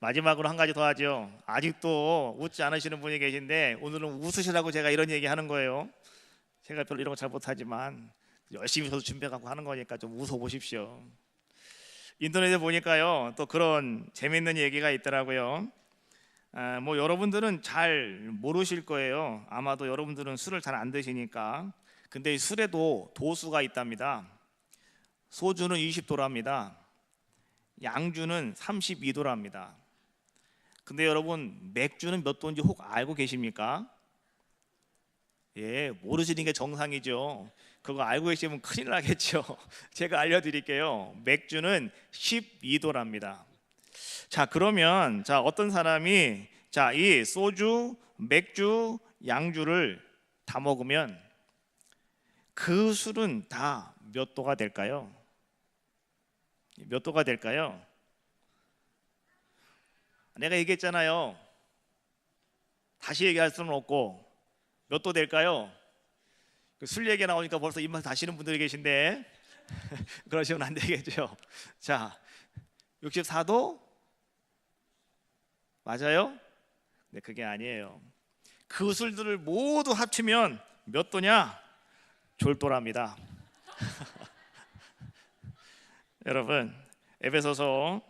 마지막으로 한 가지 더 하죠. 아직도 웃지 않으시는 분이 계신데 오늘은 웃으시라고 제가 이런 얘기 하는 거예요. 제가 별로 이런 거 잘 못하지만 열심히 저도 준비하고 하는 거니까 좀 웃어 보십시오. 인터넷에 보니까요, 또 그런 재밌는 얘기가 있더라고요. 뭐 여러분들은 잘 모르실 거예요. 아마도 여러분들은 술을 잘 안 드시니까. 근데 술에도 도수가 있답니다. 소주는 20도랍니다. 양주는 32도랍니다. 근데 여러분, 맥주는 몇 도인지 혹 알고 계십니까? 예, 모르시는 게 정상이죠. 그거 알고 계시면 큰일 나겠죠. 제가 알려드릴게요. 맥주는 12도랍니다. 자, 그러면 어떤 사람이 이 소주, 맥주, 양주를 다 먹으면 그 술은 다 몇 도가 될까요? 몇 도가 될까요? 내가 얘기했잖아요. 다시 얘기할 수는 없고 몇 도 될까요? 술 얘기 나오니까 벌써 입맛 다시는 분들이 계신데 그러시면 안 되겠죠. 자, 64도? 맞아요? 네, 그게 아니에요. 그 술들을 모두 합치면 몇 도냐? 졸도랍니다. 여러분, 에베소서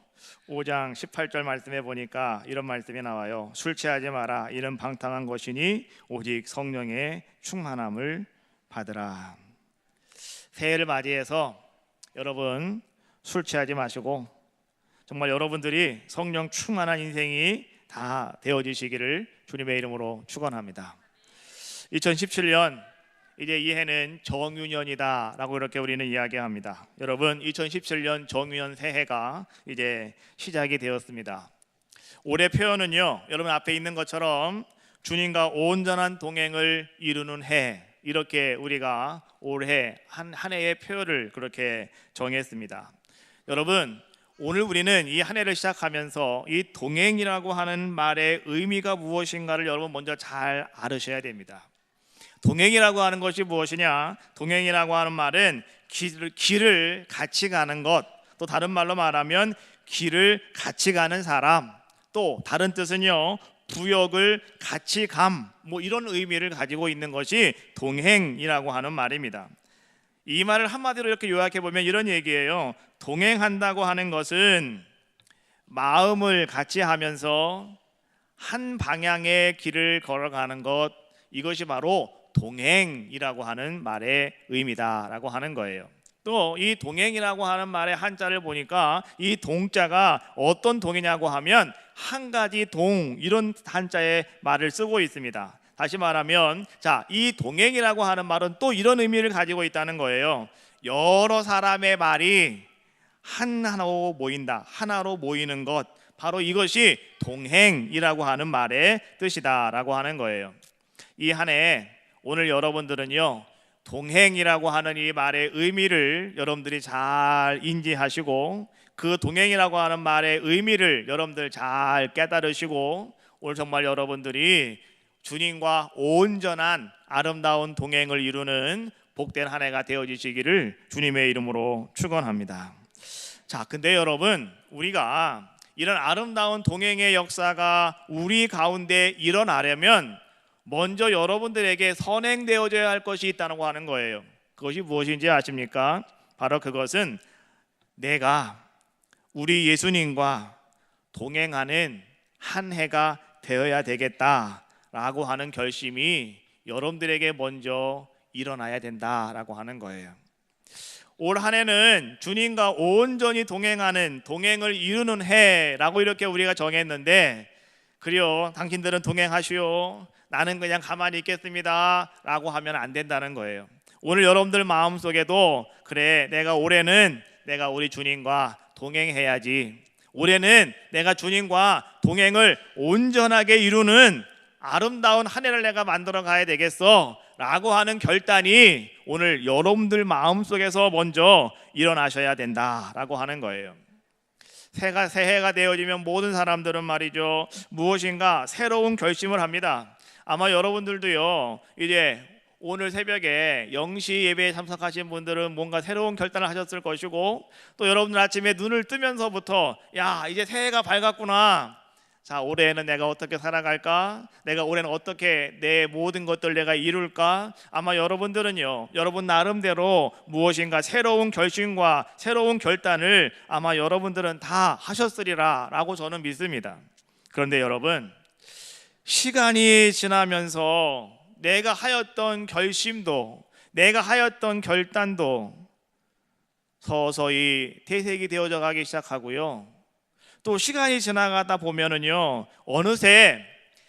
5장 18절 말씀에 보니까 이런 말씀이 나와요. 술 취하지 마라. 이는 방탕한 것이니 오직 성령의 충만함을 받으라. 새해를 맞이해서 여러분 술 취하지 마시고 정말 여러분들이 성령 충만한 인생이 다 되어지시기를 주님의 이름으로 축원합니다. 2017년 이제 이 해는 정유년이다 라고 이렇게 우리는 이야기합니다. 여러분, 2017년 정유년 새해가 이제 시작이 되었습니다. 올해 표현은요, 여러분 앞에 있는 것처럼 주님과 온전한 동행을 이루는 해, 이렇게 우리가 올해 한 해의 표현을 그렇게 정했습니다. 여러분, 오늘 우리는 이 한 해를 시작하면서 이 동행이라고 하는 말의 의미가 무엇인가를 여러분 먼저 잘 알으셔야 됩니다. 동행이라고 하는 것이 무엇이냐? 동행이라고 하는 말은 길을 같이 가는 것, 또 다른 말로 말하면 길을 같이 가는 사람, 또 다른 뜻은요, 부역을 같이 감, 뭐 이런 의미를 가지고 있는 것이 동행이라고 하는 말입니다. 이 말을 한마디로 이렇게 요약해 보면 이런 얘기예요. 동행한다고 하는 것은 마음을 같이 하면서 한 방향의 길을 걸어가는 것, 이것이 바로 동행이라고 하는 말의 의미다라고 하는 거예요. 또 이 동행이라고 하는 말의 한자를 보니까 이 동자가 어떤 동이냐고 하면 한 가지 동, 이런 한자의 말을 쓰고 있습니다. 다시 말하면 이 동행이라고 하는 말은 또 이런 의미를 가지고 있다는 거예요. 여러 사람의 말이 하나로 모인다, 하나로 모이는 것, 바로 이것이 동행이라고 하는 말의 뜻이다라고 하는 거예요. 이 한 해 오늘 여러분들은요, 동행이라고 하는 이 말의 의미를 여러분들이 잘 인지하시고 그 동행이라고 하는 말의 의미를 여러분들 잘 깨달으시고 오늘 정말 여러분들이 주님과 온전한 아름다운 동행을 이루는 복된 한 해가 되어지시기를 주님의 이름으로 축원합니다. 근데 여러분, 우리가 이런 아름다운 동행의 역사가 우리 가운데 일어나려면 먼저 여러분들에게 선행되어져야 할 것이 있다고 하는 거예요. 그것이 무엇인지 아십니까? 바로 그것은 내가 우리 예수님과 동행하는 한 해가 되어야 되겠다라고 하는 결심이 여러분들에게 먼저 일어나야 된다라고 하는 거예요. 올 한 해는 주님과 온전히 동행하는, 동행을 이루는 해라고 이렇게 우리가 정했는데, 그래요, 당신들은 동행하시오, 나는 그냥 가만히 있겠습니다 라고 하면 안 된다는 거예요. 오늘 여러분들 마음속에도 그래, 내가 올해는 내가 우리 주님과 동행해야지, 올해는 내가 주님과 동행을 온전하게 이루는 아름다운 한 해를 내가 만들어 가야 되겠어 라고 하는 결단이 오늘 여러분들 마음속에서 먼저 일어나셔야 된다라고 하는 거예요. 새해가 되어지면 모든 사람들은 말이죠, 무엇인가 새로운 결심을 합니다. 아마 여러분들도요, 이제 오늘 새벽에 영시 예배에 참석하신 분들은 뭔가 새로운 결단을 하셨을 것이고, 또 여러분들 아침에 눈을 뜨면서부터 야, 이제 새해가 밝았구나, 자, 올해는 내가 어떻게 살아갈까? 내가 올해는 어떻게 내 모든 것들 내가 이룰까? 아마 여러분들은요, 여러분 나름대로 무엇인가 새로운 결심과 새로운 결단을 아마 여러분들은 다 하셨으리라 라고 저는 믿습니다. 그런데 여러분, 시간이 지나면서 내가 하였던 결심도, 내가 하였던 결단도 서서히 퇴색이 되어져 가기 시작하고요, 또 시간이 지나가다 보면은요, 어느새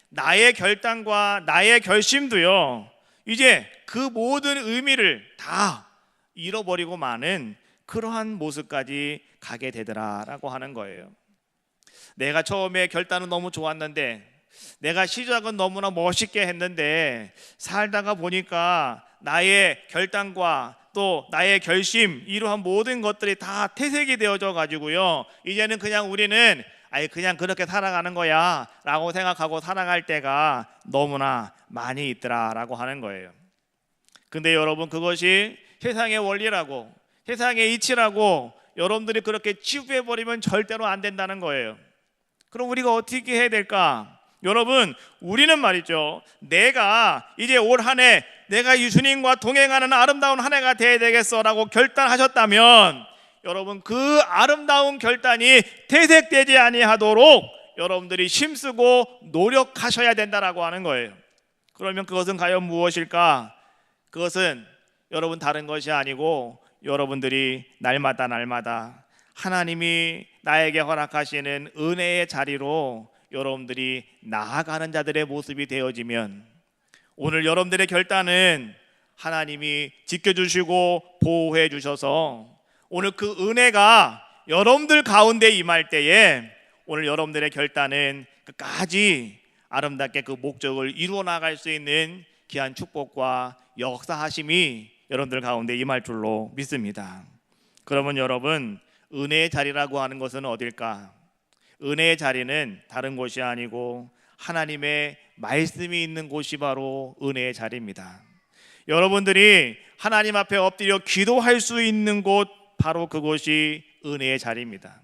나의 결단과 나의 결심도요, 이제 그 모든 의미를 다 잃어버리고 마는 그러한 모습까지 가게 되더라라고 하는 거예요. 내가 처음에 결단은 너무 좋았는데, 내가 시작은 너무나 멋있게 했는데, 살다가 보니까 나의 결단과 또 나의 결심, 이러한 모든 것들이 다 퇴색이 되어져 가지고요, 이제는 그냥 우리는 그냥 그렇게 살아가는 거야 라고 생각하고 살아갈 때가 너무나 많이 있더라라고 하는 거예요. 근데 여러분, 그것이 세상의 원리라고, 세상의 이치라고 여러분들이 그렇게 치부해버리면 절대로 안 된다는 거예요. 그럼 우리가 어떻게 해야 될까? 여러분, 우리는 말이죠, 내가 이제 올 한 해 내가 예수님과 동행하는 아름다운 한 해가 되어야 되겠어라고 결단하셨다면, 여러분 그 아름다운 결단이 퇴색되지 아니하도록 여러분들이 힘쓰고 노력하셔야 된다라고 하는 거예요. 그러면 그것은 과연 무엇일까? 그것은 여러분 다른 것이 아니고, 여러분들이 날마다 하나님이 나에게 허락하시는 은혜의 자리로 여러분들이 나아가는 자들의 모습이 되어지면, 오늘 여러분들의 결단은 하나님이 지켜주시고 보호해 주셔서 오늘 그 은혜가 여러분들 가운데 임할 때에, 오늘 여러분들의 결단은 끝까지 아름답게 그 목적을 이루어 나갈 수 있는 귀한 축복과 역사하심이 여러분들 가운데 임할 줄로 믿습니다. 그러면 여러분, 은혜의 자리라고 하는 것은 어딜까? 은혜의 자리는 다른 곳이 아니고 하나님의 말씀이 있는 곳이 바로 은혜의 자리입니다. 여러분들이 하나님 앞에 엎드려 기도할 수 있는 곳, 바로 그곳이 은혜의 자리입니다.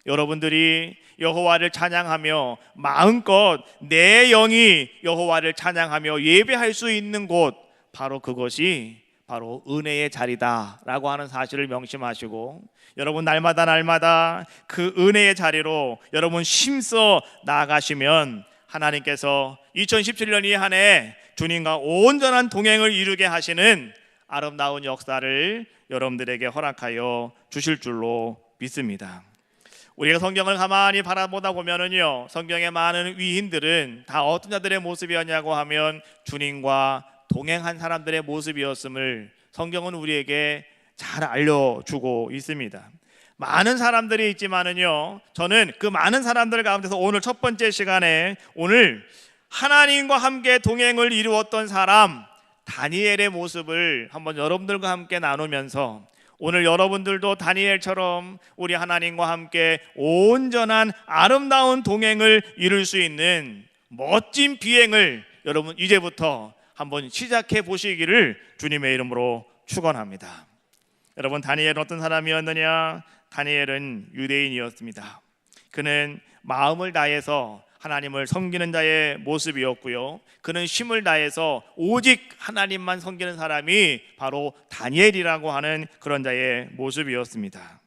여러분들이 여호와를 찬양하며 마음껏 내 영이 여호와를 찬양하며 예배할 수 있는 곳, 바로 그것이 바로 은혜의 자리다라고 하는 사실을 명심하시고, 여러분 날마다 그 은혜의 자리로 여러분 힘써 나아가시면 하나님께서 2017년 이 한 해 주님과 온전한 동행을 이루게 하시는 아름다운 역사를 여러분들에게 허락하여 주실 줄로 믿습니다. 우리가 성경을 가만히 바라보다 보면은요, 성경의 많은 위인들은 다 어떤 자들의 모습이었냐고 하면 주님과 동행한 사람들의 모습이었음을 성경은 우리에게 잘 알려주고 있습니다. 많은 사람들이 있지만은요, 저는 그 많은 사람들 가운데서 오늘 첫 번째 시간에 오늘 하나님과 함께 동행을 이루었던 사람 다니엘의 모습을 한번 여러분들과 함께 나누면서, 오늘 여러분들도 다니엘처럼 우리 하나님과 함께 온전한 아름다운 동행을 이룰 수 있는 멋진 비행을 여러분 이제부터 한번 시작해 보시기를 주님의 이름으로 축원합니다. 여러분, 다니엘은 어떤 사람이었느냐? 다니엘은 유대인이었습니다. 그는 마음을 다해서 하나님을 섬기는 자의 모습이었고요, 그는 힘을 다해서 오직 하나님만 섬기는 사람이 바로 다니엘이라고 하는 그런 자의 모습이었습니다.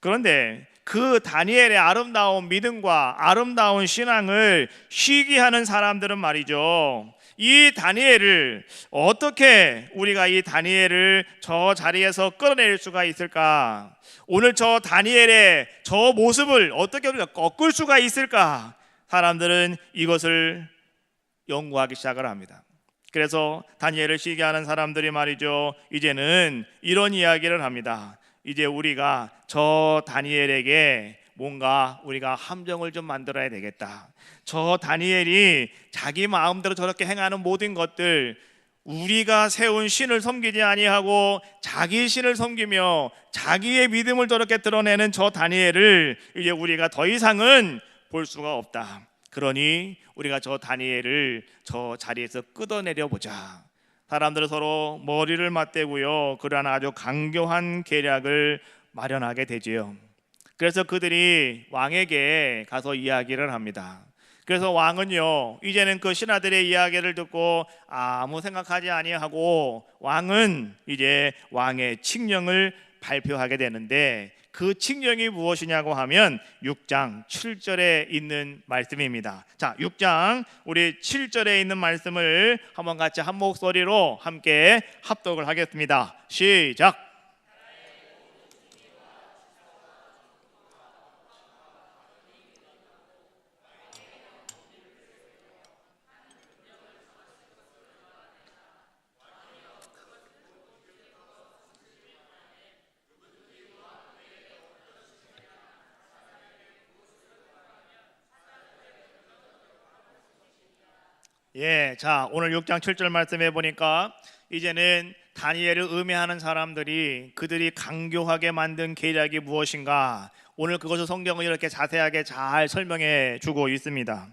그런데 그 다니엘의 아름다운 믿음과 아름다운 신앙을 시기하는 사람들은 말이죠, 이 다니엘을 어떻게 우리가 이 다니엘을 저 자리에서 끌어낼 수가 있을까? 오늘 저 다니엘의 저 모습을 어떻게 우리가 꺾을 수가 있을까? 사람들은 이것을 연구하기 시작을 합니다. 그래서 다니엘을 시기하는 사람들이 말이죠, 이제는 이런 이야기를 합니다. 이제 우리가 저 다니엘에게 뭔가 우리가 함정을 좀 만들어야 되겠다. 저 다니엘이 자기 마음대로 저렇게 행하는 모든 것들, 우리가 세운 신을 섬기지 아니하고 자기 신을 섬기며 자기의 믿음을 저렇게 드러내는 저 다니엘을 이제 우리가 더 이상은 볼 수가 없다. 그러니 우리가 저 다니엘을 저 자리에서 끌어내려 보자. 사람들은 서로 머리를 맞대고요, 그러한 아주 강교한 계략을 마련하게 되지요. 그래서 그들이 왕에게 가서 이야기를 합니다. 그래서 왕은요 이제는 그 신하들의 이야기를 듣고 아무 생각하지 아니하고 왕은 이제 왕의 칙령을 발표하게 되는데, 그 칙령이 무엇이냐고 하면 6장 7절에 있는 말씀입니다. 자, 6장 우리 7절에 있는 말씀을 한번 같이 한 목소리로 함께 합독을 하겠습니다. 시작. 예, 자, 오늘 6장 7절 말씀해 보니까 이제는 다니엘을 음해하는 사람들이 그들이 강교하게 만든 계략이 무엇인가, 오늘 그것을 성경은 이렇게 자세하게 잘 설명해 주고 있습니다.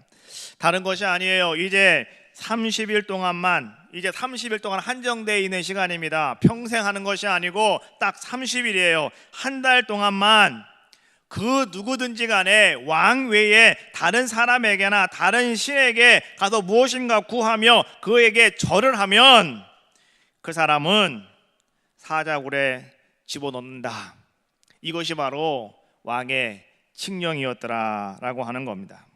다른 것이 아니에요. 이제 30일 동안만, 이제 30일 동안 한정되어 있는 시간입니다. 평생 하는 것이 아니고 딱 30일이에요. 한 달 동안만 그 누구든지 간에 왕 외에 다른 사람에게나 다른 신에게 가서 무엇인가 구하며 그에게 절을 하면 그 사람은 사자굴에 집어넣는다. 이것이 바로 왕의 칙령이었더라라고 하는 겁니다.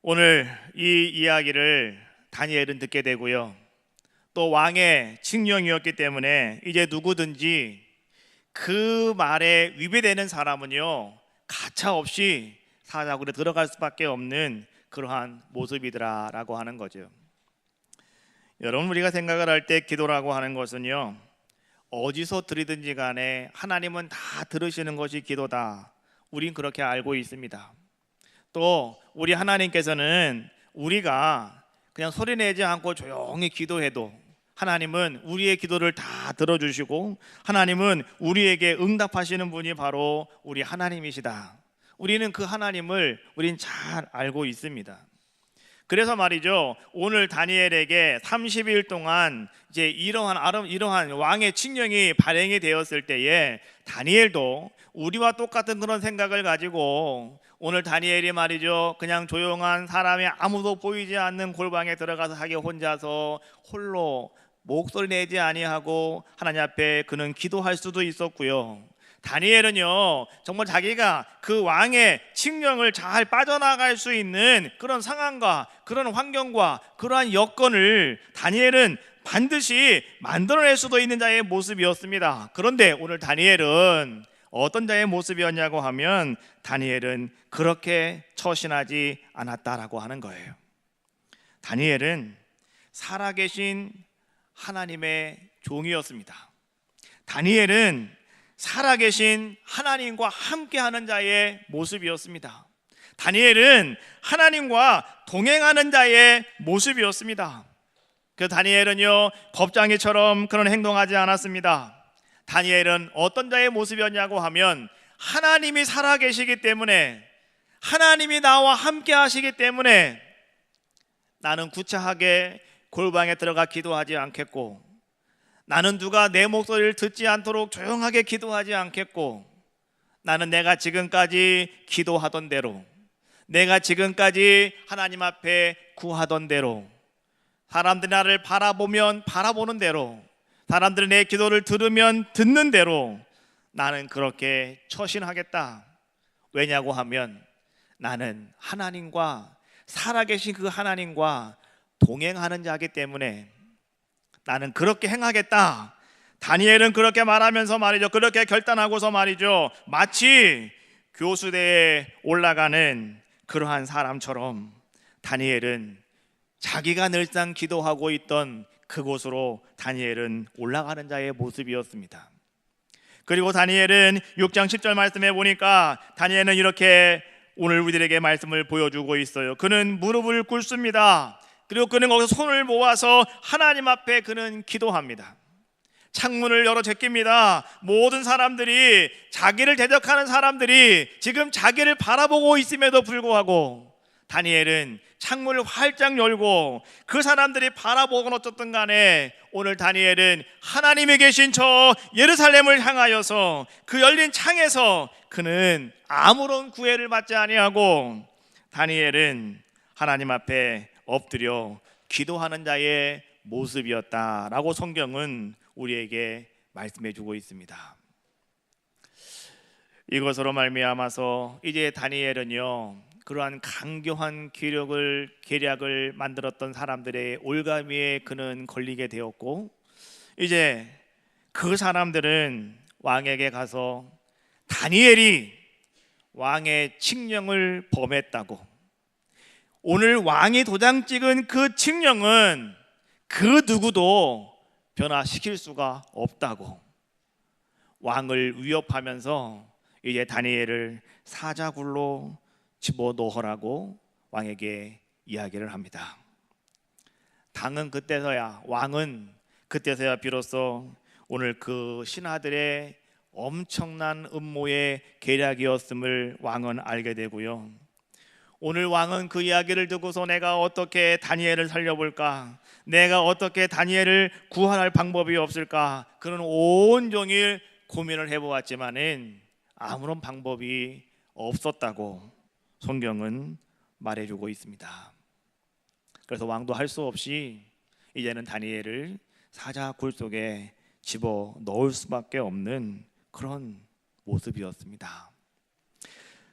오늘 이 이야기를 다니엘은 듣게 되고요, 또 왕의 칙령이었기 때문에 이제 누구든지 그 말에 위배되는 사람은요 가차없이 사자굴에 들어갈 수밖에 없는 그러한 모습이더라라고 하는 거죠. 여러분, 우리가 생각을 할 때 기도라고 하는 것은요 어디서 드리든지 간에 하나님은 다 들으시는 것이 기도다. 우린 그렇게 알고 있습니다. 또 우리 하나님께서는 우리가 그냥 소리내지 않고 조용히 기도해도 하나님은 우리의 기도를 다 들어주시고 하나님은 우리에게 응답하시는 분이 바로 우리 하나님이시다. 우리는 그 하나님을 우린 잘 알고 있습니다. 그래서 말이죠, 오늘 다니엘에게 30일 동안 이제 이러한 왕의 칙령이 발행이 되었을 때에 다니엘도 우리와 똑같은 그런 생각을 가지고 오늘 다니엘이 말이죠 그냥 조용한 사람이 아무도 보이지 않는 골방에 들어가서 자기 혼자서 홀로 목소리 내지 아니하고 하나님 앞에 그는 기도할 수도 있었고요, 다니엘은요 정말 자기가 그 왕의 칙령을 잘 빠져나갈 수 있는 그런 상황과 그런 환경과 그러한 여건을 다니엘은 반드시 만들어낼 수도 있는 자의 모습이었습니다. 그런데 오늘 다니엘은 어떤 자의 모습이었냐고 하면 다니엘은 그렇게 처신하지 않았다라고 하는 거예요. 다니엘은 살아계신 하나님의 종이었습니다. 다니엘은 살아계신 하나님과 함께하는 자의 모습이었습니다. 다니엘은 하나님과 동행하는 자의 모습이었습니다. 그 다니엘은요 겁쟁이처럼 그런 행동하지 않았습니다. 다니엘은 어떤 자의 모습이었냐고 하면 하나님이 살아계시기 때문에, 하나님이 나와 함께 하시기 때문에 나는 구차하게 골방에 들어가 기도하지 않겠고, 나는 누가 내 목소리를 듣지 않도록 조용하게 기도하지 않겠고, 나는 내가 지금까지 기도하던 대로, 내가 지금까지 하나님 앞에 구하던 대로, 사람들이 나를 바라보면 바라보는 대로, 사람들이 내 기도를 들으면 듣는 대로 나는 그렇게 처신하겠다. 왜냐고 하면 나는 하나님과, 살아계신 그 하나님과 동행하는 자이기 때문에 나는 그렇게 행하겠다. 다니엘은 그렇게 말하면서 말이죠, 그렇게 결단하고서 말이죠, 마치 교수대에 올라가는 그러한 사람처럼 다니엘은 자기가 늘상 기도하고 있던 그곳으로 다니엘은 올라가는 자의 모습이었습니다. 그리고 다니엘은 6장 10절 말씀해 보니까 다니엘은 이렇게 오늘 우리들에게 말씀을 보여주고 있어요. 그는 무릎을 꿇습니다. 그리고 그는 거기서 손을 모아서 하나님 앞에 그는 기도합니다. 창문을 열어 제낍니다. 모든 사람들이, 자기를 대적하는 사람들이 지금 자기를 바라보고 있음에도 불구하고 다니엘은 창문을 활짝 열고 그 사람들이 바라보건 어쨌든 간에 오늘 다니엘은 하나님이 계신 저 예루살렘을 향하여서 그 열린 창에서 그는 아무런 구애를 받지 아니하고 다니엘은 하나님 앞에 엎드려 기도하는 자의 모습이었다라고 성경은 우리에게 말씀해 주고 있습니다. 이것으로 말미암아서 이제 다니엘은요, 그러한 강교한 계략을 만들었던 사람들의 올가미에 그는 걸리게 되었고, 이제 그 사람들은 왕에게 가서 다니엘이 왕의 칙령을 범했다고, 오늘 왕이 도장 찍은 그 칙령은 그 누구도 변화시킬 수가 없다고 왕을 위협하면서 이제 다니엘을 사자굴로 집어넣으라고 왕에게 이야기를 합니다. 왕은 그때서야 비로소 오늘 그 신하들의 엄청난 음모의 계략이었음을 왕은 알게 되고요, 오늘 왕은 그 이야기를 듣고서 내가 어떻게 다니엘을 살려볼까, 내가 어떻게 다니엘을 구원할 방법이 없을까, 그는 온종일 고민을 해보았지만은 아무런 방법이 없었다고 성경은 말해주고 있습니다. 그래서 왕도 할 수 없이 이제는 다니엘을 사자굴 속에 집어 넣을 수밖에 없는 그런 모습이었습니다.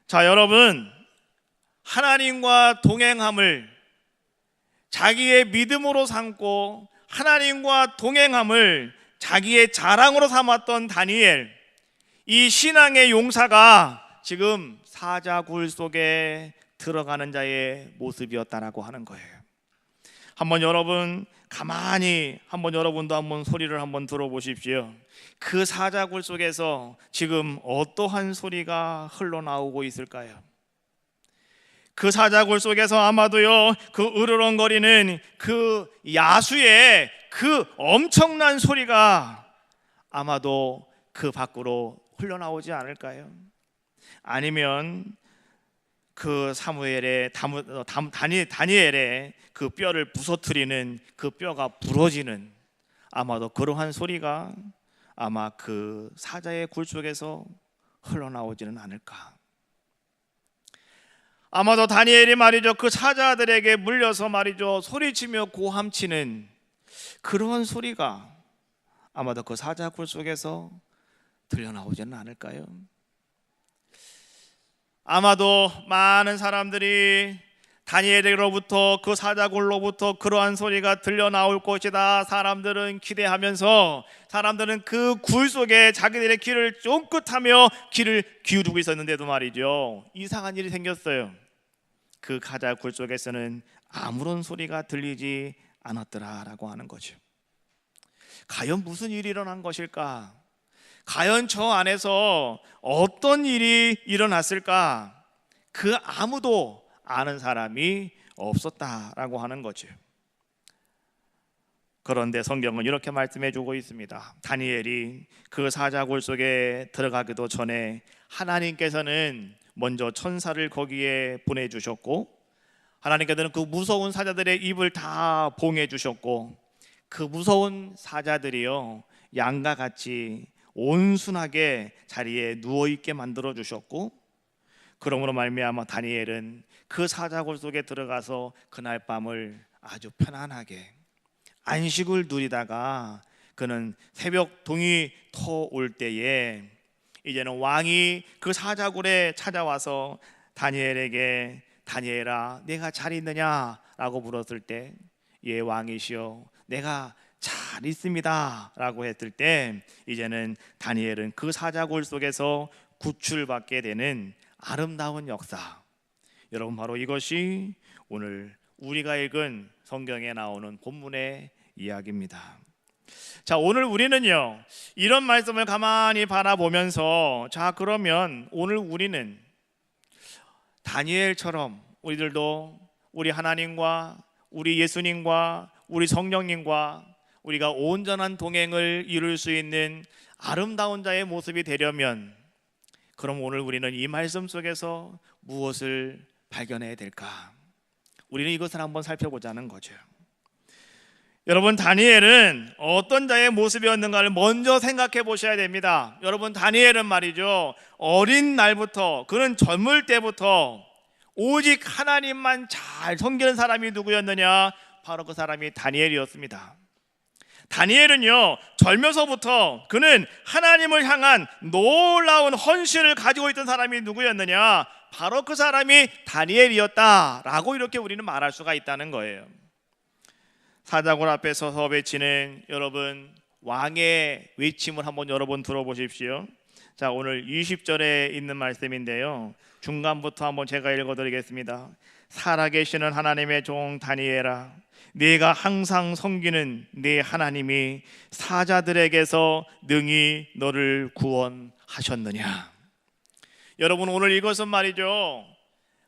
자, 여러분, 하나님과 동행함을 자기의 믿음으로 삼고 하나님과 동행함을 자기의 자랑으로 삼았던 다니엘, 이 신앙의 용사가 지금 사자굴 속에 들어가는 자의 모습이었다라고 하는 거예요. 한번 여러분 가만히 여러분도 한번 소리를 한번 들어보십시오. 그 사자굴 속에서 지금 어떠한 소리가 흘러나오고 있을까요? 그 사자굴 속에서 아마도요, 그 으르렁거리는 그 야수의 그 엄청난 소리가 아마도 그 밖으로 흘러나오지 않을까요? 아니면 그 다니엘의 그 뼈를 부서뜨리는 그 뼈가 부러지는 아마도 그러한 소리가 아마 그 사자의 굴 속에서 흘러나오지는 않을까. 아마도 다니엘이 말이죠, 그 사자들에게 물려서 말이죠, 소리치며 고함치는 그런 소리가 아마도 그 사자굴 속에서 들려나오지는 않을까요? 아마도 많은 사람들이 다니엘로부터, 그 사자굴로부터 그러한 소리가 들려나올 것이다, 사람들은 기대하면서 사람들은 그 굴 속에 자기들의 귀를 쫑긋하며 귀를 기울이고 있었는데도 말이죠, 이상한 일이 생겼어요. 그 사자굴 속에서는 아무런 소리가 들리지 않았더라라고 하는 거죠. 과연 무슨 일이 일어난 것일까? 과연 저 안에서 어떤 일이 일어났을까? 그 아무도 아는 사람이 없었다라고 하는 거죠. 그런데 성경은 이렇게 말씀해 주고 있습니다. 다니엘이 그 사자굴 속에 들어가기도 전에 하나님께서는 먼저 천사를 거기에 보내주셨고, 하나님께서는 그 무서운 사자들의 입을 다 봉해 주셨고, 그 무서운 사자들이요, 양과 같이 온순하게 자리에 누워있게 만들어 주셨고, 그러므로 말미암아 다니엘은 그 사자굴 속에 들어가서 그날 밤을 아주 편안하게 안식을 누리다가 그는 새벽 동이 터올 때에 이제는 왕이 그 사자굴에 찾아와서 다니엘에게 다니엘아, 내가 잘 있느냐? 라고 물었을 때, 예 왕이시여, 내가 잘 있습니다 라고 했을 때, 이제는 다니엘은 그 사자굴 속에서 구출받게 되는 아름다운 역사, 여러분 바로 이것이 오늘 우리가 읽은 성경에 나오는 본문의 이야기입니다. 자, 오늘 우리는요, 이런 말씀을 가만히 바라보면서, 자 그러면 오늘 우리는 다니엘처럼 우리들도 우리 하나님과 우리 예수님과 우리 성령님과 우리가 온전한 동행을 이룰 수 있는 아름다운 자의 모습이 되려면, 그럼 오늘 우리는 이 말씀 속에서 무엇을 발견해야 될까? 우리는 이것을 한번 살펴보자는 거죠. 여러분, 다니엘은 어떤 자의 모습이었는가를 먼저 생각해 보셔야 됩니다. 여러분, 다니엘은 말이죠, 어린 날부터, 그는 젊을 때부터 오직 하나님만 잘 섬기는 사람이 누구였느냐? 바로 그 사람이 다니엘이었습니다. 다니엘은요, 절면서부터 그는 하나님을 향한 놀라운 헌신을 가지고 있던 사람이 누구였느냐? 바로 그 사람이 다니엘이었다라고 이렇게 우리는 말할 수가 있다는 거예요. 사자굴 앞에 서서 외치는 여러분, 왕의 외침을 한번 여러분 들어보십시오. 자, 오늘 20절에 있는 말씀인데요, 중간부터 한번 제가 읽어드리겠습니다. 살아계시는 하나님의 종 다니엘아, 네가 항상 섬기는 네 하나님이 사자들에게서 능히 너를 구원하셨느냐. 여러분, 오늘 이것은 말이죠,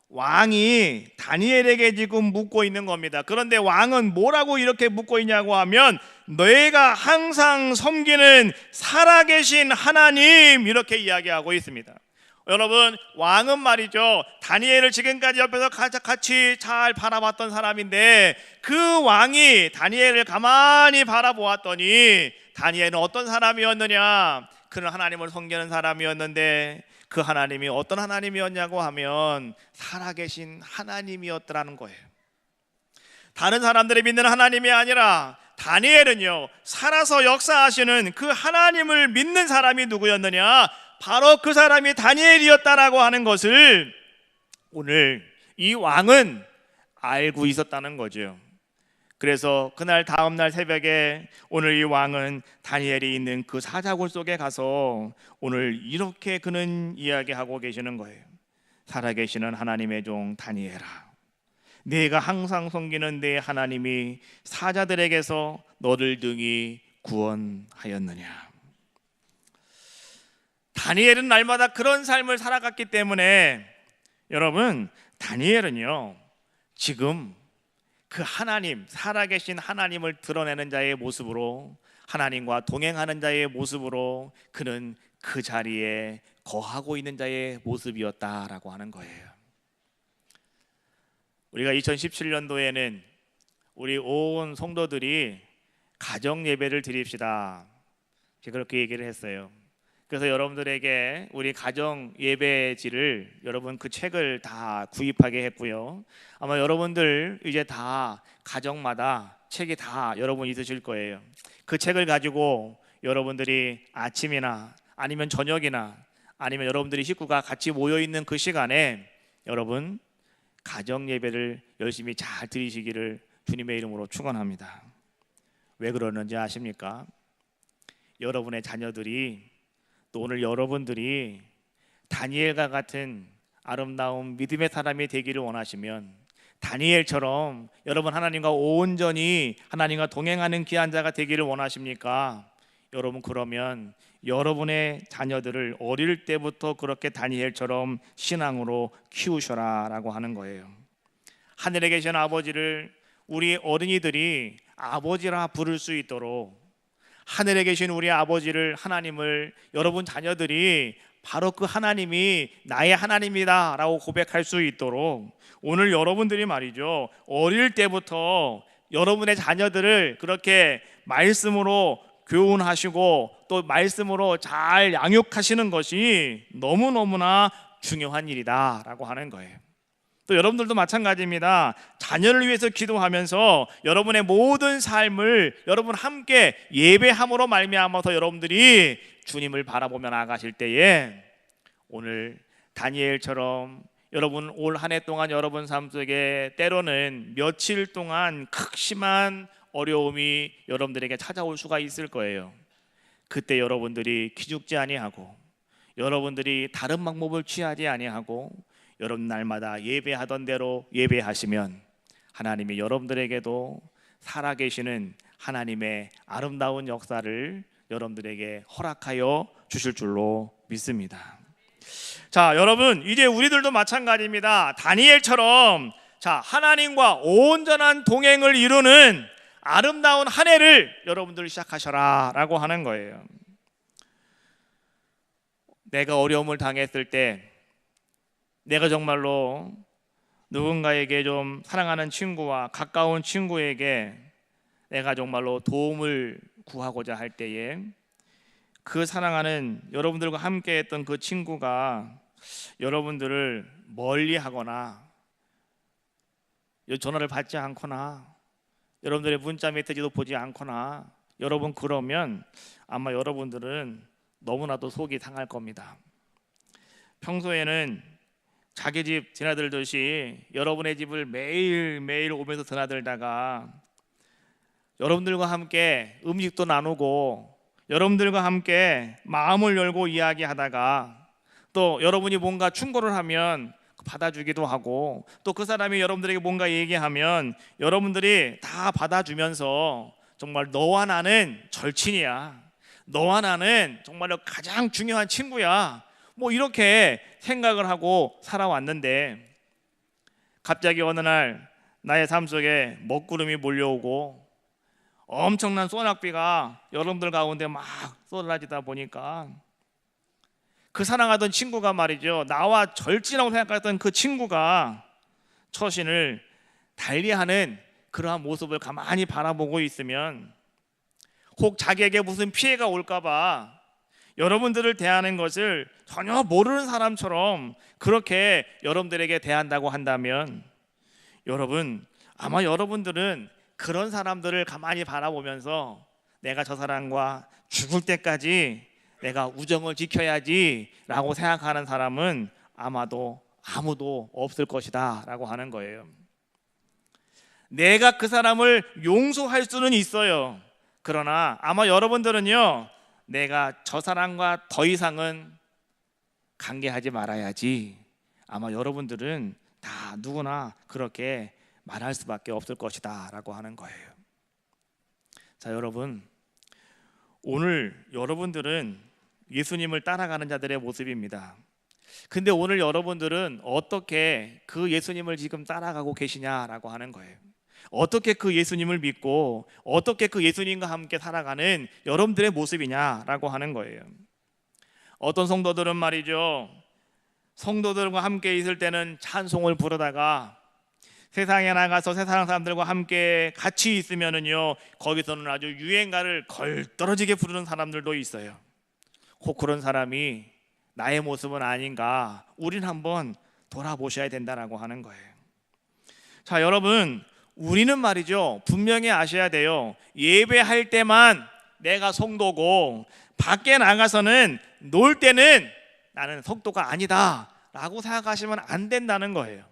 왕이 다니엘에게 지금 묻고 있는 겁니다. 그런데 왕은 뭐라고 이렇게 묻고 있냐고 하면, 너희가 항상 섬기는 살아계신 하나님, 이렇게 이야기하고 있습니다. 여러분, 왕은 말이죠, 다니엘을 지금까지 옆에서 같이 잘 바라봤던 사람인데, 그 왕이 다니엘을 가만히 바라보았더니 다니엘은 어떤 사람이었느냐? 그는 하나님을 섬기는 사람이었는데, 그 하나님이 어떤 하나님이었냐고 하면 살아계신 하나님이었더라는 거예요. 다른 사람들이 믿는 하나님이 아니라 다니엘은요, 살아서 역사하시는 그 하나님을 믿는 사람이 누구였느냐? 바로 그 사람이 다니엘이었다라고 하는 것을 오늘 이 왕은 알고 있었다는 거죠. 그래서 그날 다음날 새벽에 오늘 이 왕은 다니엘이 있는 그 사자굴 속에 가서 오늘 이렇게 그는 이야기하고 계시는 거예요. 살아계시는 하나님의 종 다니엘아, 네가 항상 섬기는 네 하나님이 사자들에게서 너를 능히 구원하였느냐. 다니엘은 날마다 그런 삶을 살아갔기 때문에 여러분, 다니엘은요, 지금 그 하나님, 살아계신 하나님을 드러내는 자의 모습으로, 하나님과 동행하는 자의 모습으로 그는 그 자리에 거하고 있는 자의 모습이었다라고 하는 거예요. 우리가 2017년도에는 우리 온 성도들이 가정 예배를 드립시다, 그렇게 얘기를 했어요. 그래서 여러분들에게 우리 가정 예배지를, 여러분 그 책을 다 구입하게 했고요. 아마 여러분들 이제 다 가정마다 책이 다 여러분 있으실 거예요. 그 책을 가지고 여러분들이 아침이나 아니면 저녁이나 아니면 여러분들이 식구가 같이 모여 있는 그 시간에 여러분 가정 예배를 열심히 잘 드리시기를 주님의 이름으로 축원합니다. 왜 그러는지 아십니까? 여러분의 자녀들이, 또 오늘 여러분들이 다니엘과 같은 아름다운 믿음의 사람이 되기를 원하시면, 다니엘처럼 여러분 하나님과 온전히 하나님과 동행하는 귀한 자가 되기를 원하십니까? 여러분, 그러면 여러분의 자녀들을 어릴 때부터 그렇게 다니엘처럼 신앙으로 키우셔라 라고 하는 거예요. 하늘에 계신 아버지를 우리 어린이들이 아버지라 부를 수 있도록, 하늘에 계신 우리 아버지를, 하나님을 여러분 자녀들이 바로 그 하나님이 나의 하나님이다 라고 고백할 수 있도록 오늘 여러분들이 말이죠, 어릴 때부터 여러분의 자녀들을 그렇게 말씀으로 교훈하시고 또 말씀으로 잘 양육하시는 것이 너무너무나 중요한 일이다 라고 하는 거예요. 또 여러분들도 마찬가지입니다. 자녀를 위해서 기도하면서 여러분의 모든 삶을 여러분 함께 예배함으로 말미암아서 여러분들이 주님을 바라보며 나아가실 때에 오늘 다니엘처럼 여러분 올 한 해 동안 여러분 삶 속에 때로는 며칠 동안 극심한 어려움이 여러분들에게 찾아올 수가 있을 거예요. 그때 여러분들이 기죽지 아니하고 여러분들이 다른 방법을 취하지 아니하고 여러분 날마다 예배하던 대로 예배하시면 하나님이 여러분들에게도 살아계시는 하나님의 아름다운 역사를 여러분들에게 허락하여 주실 줄로 믿습니다. 자, 여러분, 이제 우리들도 마찬가지입니다. 다니엘처럼 하나님과 온전한 동행을 이루는 아름다운 한 해를 여러분들 시작하셔라 라고 하는 거예요. 내가 어려움을 당했을 때, 내가 정말로 누군가에게 좀 사랑하는 친구와 가까운 친구에게 내가 정말로 도움을 구하고자 할 때에 그 사랑하는 여러분들과 함께 했던 그 친구가 여러분들을 멀리 하거나 전화를 받지 않거나 여러분들의 문자 메시지도 보지 않거나 여러분 그러면 아마 여러분들은 너무나도 속이 상할 겁니다. 평소에는 자기 집 드나들듯이 여러분의 집을 매일매일 오면서 드나들다가 여러분들과 함께 음식도 나누고 여러분들과 함께 마음을 열고 이야기하다가 또 여러분이 뭔가 충고를 하면 받아주기도 하고 또 그 사람이 여러분들에게 뭔가 얘기하면 여러분들이 다 받아주면서 정말 너와 나는 절친이야, 너와 나는 정말로 가장 중요한 친구야, 뭐 이렇게 생각을 하고 살아왔는데 갑자기 어느 날 나의 삶 속에 먹구름이 몰려오고 엄청난 소낙비가 여러분들 가운데 막 쏟아지다 보니까 그 사랑하던 친구가 말이죠, 나와 절친하고 생각했던 그 친구가 처신을 달리하는 그러한 모습을 가만히 바라보고 있으면 혹 자기에게 무슨 피해가 올까봐 여러분들을 대하는 것을 전혀 모르는 사람처럼 그렇게 여러분들에게 대한다고 한다면 여러분, 아마 여러분들은 그런 사람들을 가만히 바라보면서 내가 저 사람과 죽을 때까지 내가 우정을 지켜야지 라고 생각하는 사람은 아마도 아무도 없을 것이다 라고 하는 거예요. 내가 그 사람을 용서할 수는 있어요. 그러나 아마 여러분들은요, 내가 저 사람과 더 이상은 관계하지 말아야지, 아마 여러분들은 다 누구나 그렇게 말할 수밖에 없을 것이다 라고 하는 거예요. 자, 여러분, 오늘 여러분들은 예수님을 따라가는 자들의 모습입니다. 근데 오늘 여러분들은 어떻게 그 예수님을 지금 따라가고 계시냐라고 하는 거예요. 어떻게 그 예수님을 믿고 어떻게 그 예수님과 함께 살아가는 여러분들의 모습이냐라고 하는 거예요. 어떤 성도들은 말이죠, 성도들과 함께 있을 때는 찬송을 부르다가 세상에 나가서 세상 사람들과 함께 같이 있으면은요, 거기서는 아주 유행가를 걸떨어지게 부르는 사람들도 있어요. 혹 그런 사람이 나의 모습은 아닌가, 우린 한번 돌아보셔야 된다라고 하는 거예요. 자, 여러분, 우리는 말이죠, 분명히 아셔야 돼요. 예배할 때만 내가 성도고 밖에 나가서는 놀 때는 나는 성도가 아니다 라고 생각하시면 안 된다는 거예요.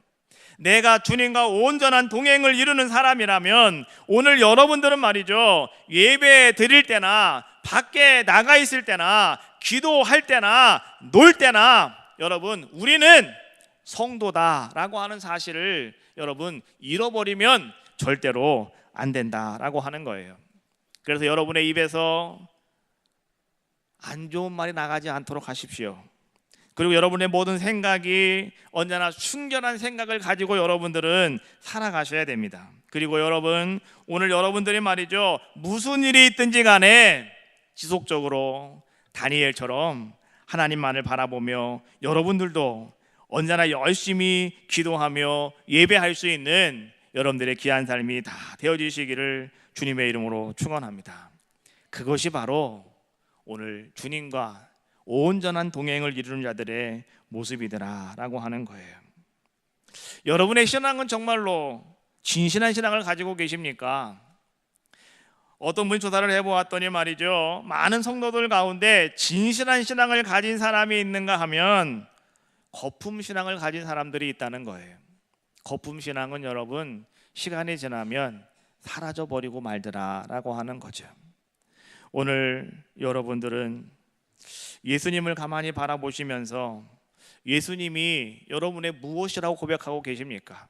내가 주님과 온전한 동행을 이루는 사람이라면 오늘 여러분들은 말이죠, 예배 드릴 때나 밖에 나가 있을 때나 기도할 때나 놀 때나 여러분, 우리는 성도다라고 하는 사실을 여러분 잃어버리면 절대로 안 된다라고 하는 거예요. 그래서 여러분의 입에서 안 좋은 말이 나가지 않도록 하십시오. 그리고 여러분의 모든 생각이 언제나 순결한 생각을 가지고 여러분들은 살아가셔야 됩니다. 그리고 여러분, 오늘 여러분들이 말이죠, 무슨 일이 있든지 간에 지속적으로 다니엘처럼 하나님만을 바라보며 여러분들도 언제나 열심히 기도하며 예배할 수 있는 여러분들의 귀한 삶이 다 되어지시기를 주님의 이름으로 축원합니다. 그것이 바로 오늘 주님과 온전한 동행을 이루는 자들의 모습이더라라고 하는 거예요. 여러분의 신앙은 정말로 진실한 신앙을 가지고 계십니까? 어떤 분이 조사를 해보았더니 말이죠, 많은 성도들 가운데 진실한 신앙을 가진 사람이 있는가 하면 거품 신앙을 가진 사람들이 있다는 거예요. 거품 신앙은 여러분, 시간이 지나면 사라져버리고 말더라라고 하는 거죠. 오늘 여러분들은 예수님을 가만히 바라보시면서 예수님이 여러분의 무엇이라고 고백하고 계십니까?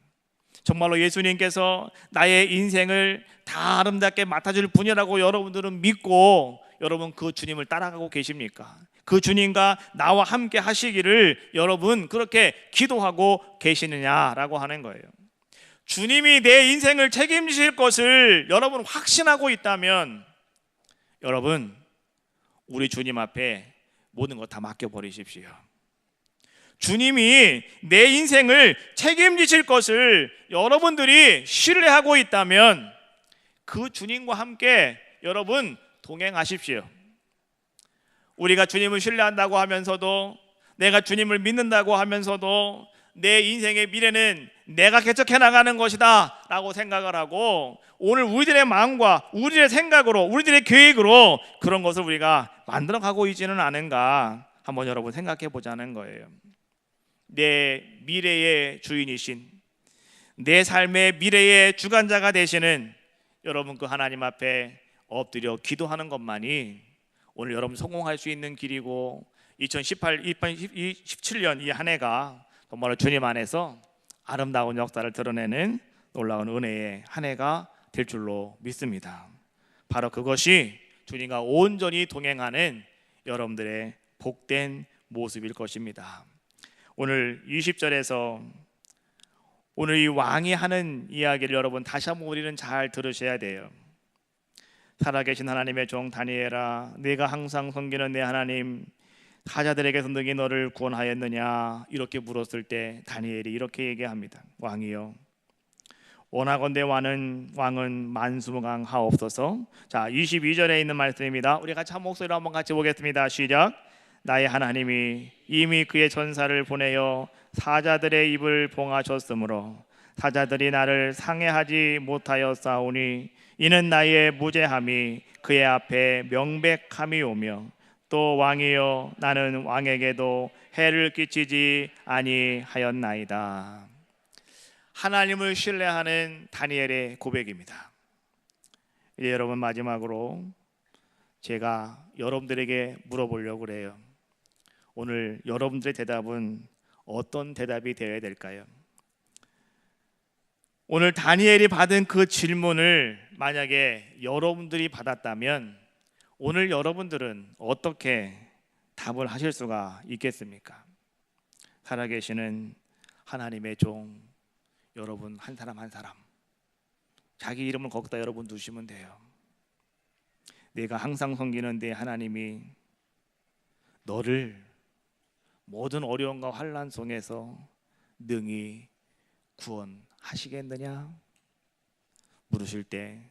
정말로 예수님께서 나의 인생을 다 아름답게 맡아줄 분이라고 여러분들은 믿고 여러분 그 주님을 따라가고 계십니까? 그 주님과 나와 함께 하시기를 여러분 그렇게 기도하고 계시느냐라고 하는 거예요. 주님이 내 인생을 책임지실 것을 여러분 확신하고 있다면 여러분, 우리 주님 앞에 모든 것 다 맡겨버리십시오. 주님이 내 인생을 책임지실 것을 여러분들이 신뢰하고 있다면 그 주님과 함께 여러분 동행하십시오. 우리가 주님을 신뢰한다고 하면서도, 내가 주님을 믿는다고 하면서도 내 인생의 미래는 내가 개척해 나가는 것이다 라고 생각을 하고, 오늘 우리들의 마음과 우리들의 생각으로 우리들의 계획으로 그런 것을 우리가 만들어 가고 있지는 않은가 한번 여러분 생각해 보자는 거예요. 내 미래의 주인이신, 내 삶의 미래의 주관자가 되시는 여러분 그 하나님 앞에 엎드려 기도하는 것만이 오늘 여러분 성공할 수 있는 길이고, 2017년 이 한 해가 정말 주님 안에서 아름다운 역사를 드러내는 놀라운 은혜의 한 해가 될 줄로 믿습니다. 바로 그것이 주님과 온전히 동행하는 여러분들의 복된 모습일 것입니다. 오늘 20절에서 오늘 이 왕이 하는 이야기를 여러분 다시 한번 우리는 잘 들으셔야 돼요. 살아계신 하나님의 종 다니엘아, 내가 항상 섬기는 내 하나님 사자들에게서 능히 너를 구원하였느냐 이렇게 물었을 때 다니엘이 이렇게 얘기합니다. 왕이여, 원하건대 왕은 만수무강하옵소서. 자, 22절에 있는 말씀입니다. 우리 같이 한 목소리로 한번 같이 보겠습니다. 시작. 나의 하나님이 이미 그의 전사를 보내어 사자들의 입을 봉하셨으므로 사자들이 나를 상해하지 못하였사오니 이는 나의 무죄함이 그의 앞에 명백함이 오며, 또 왕이여 나는 왕에게도 해를 끼치지 아니하였나이다. 하나님을 신뢰하는 다니엘의 고백입니다. 이제 여러분 마지막으로 제가 여러분들에게 물어보려고 그래요. 오늘 여러분들의 대답은 어떤 대답이 되어야 될까요? 오늘 다니엘이 받은 그 질문을 만약에 여러분들이 받았다면 오늘 여러분들은 어떻게 답을 하실 수가 있겠습니까? 살아계시는 하나님의 종 여러분 한 사람 한 사람 자기 이름을 거기다 여러분 두시면 돼요. 내가 항상 섬기는 내 하나님이 너를 모든 어려움과 환난 속에서 능히 구원하시겠느냐 물으실 때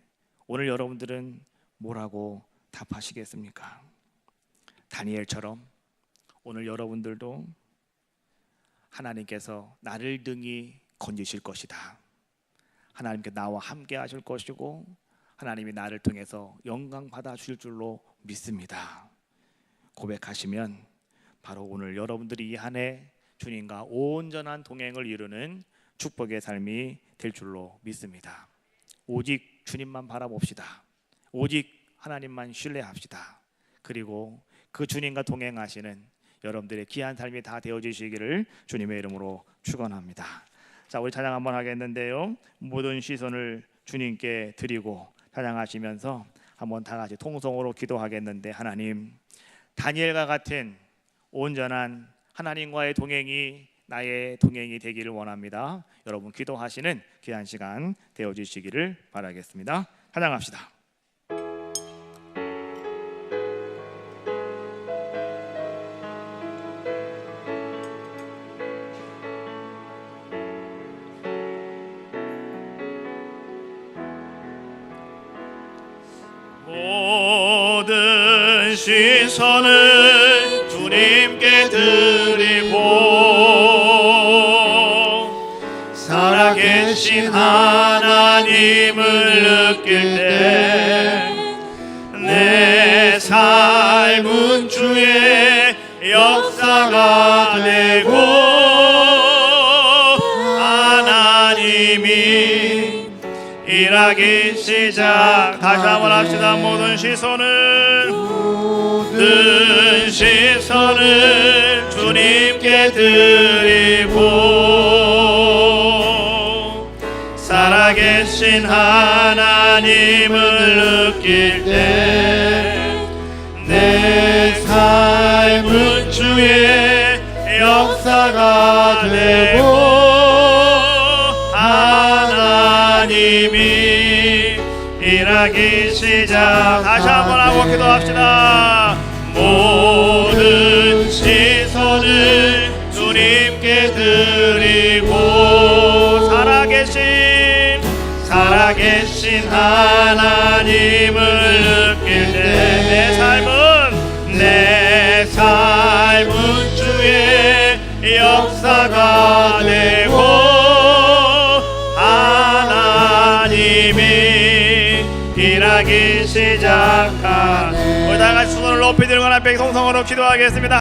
오늘 여러분들은 뭐라고 답하시겠습니까? 다니엘처럼 오늘 여러분들도 하나님께서 나를 능히 건지실 것이다, 하나님께 나와 함께 하실 것이고 하나님이 나를 통해서 영광 받아 주실 줄로 믿습니다 고백하시면 바로 오늘 여러분들이 이 한 해 주님과 온전한 동행을 이루는 축복의 삶이 될 줄로 믿습니다. 오직 주님만 바라봅시다. 오직 하나님만 신뢰합시다. 그리고 그 주님과 동행하시는 여러분들의 귀한 삶이 다 되어지시기를 주님의 이름으로 축원합니다. 자, 우리 찬양 한번 하겠는데요, 모든 시선을 주님께 드리고 찬양하시면서 한번 다 같이 통성으로 기도하겠는데, 하나님, 다니엘과 같은 온전한 하나님과의 동행이 나의 동행이 되기를 원합니다. 여러분 기도하시는 귀한 시간 되어주시기를 바라겠습니다. 찬양합시다. 모든 시선을 주님께 드리고 살아계신 하나님을 느낄 때 내 삶은 주의 역사가 되고 하나님이 일하기 시작. 다시 한번 합시다. 모든 시선을 주님께 드리고 살아계신 하나님을 느낄 때 내 삶은 주의 역사가 되고 하나님이 일하기 시작. 다시 한번 하고 기도합시다. 모든 시선을 주님께 드리고 살아계신 하나님을 느낄 때 내 삶은 주의 역사가 되고 주님이 일하기 시작하네. 우리 다 같이 손을 높이 들고 하나님께 통성으로 기도하겠습니다.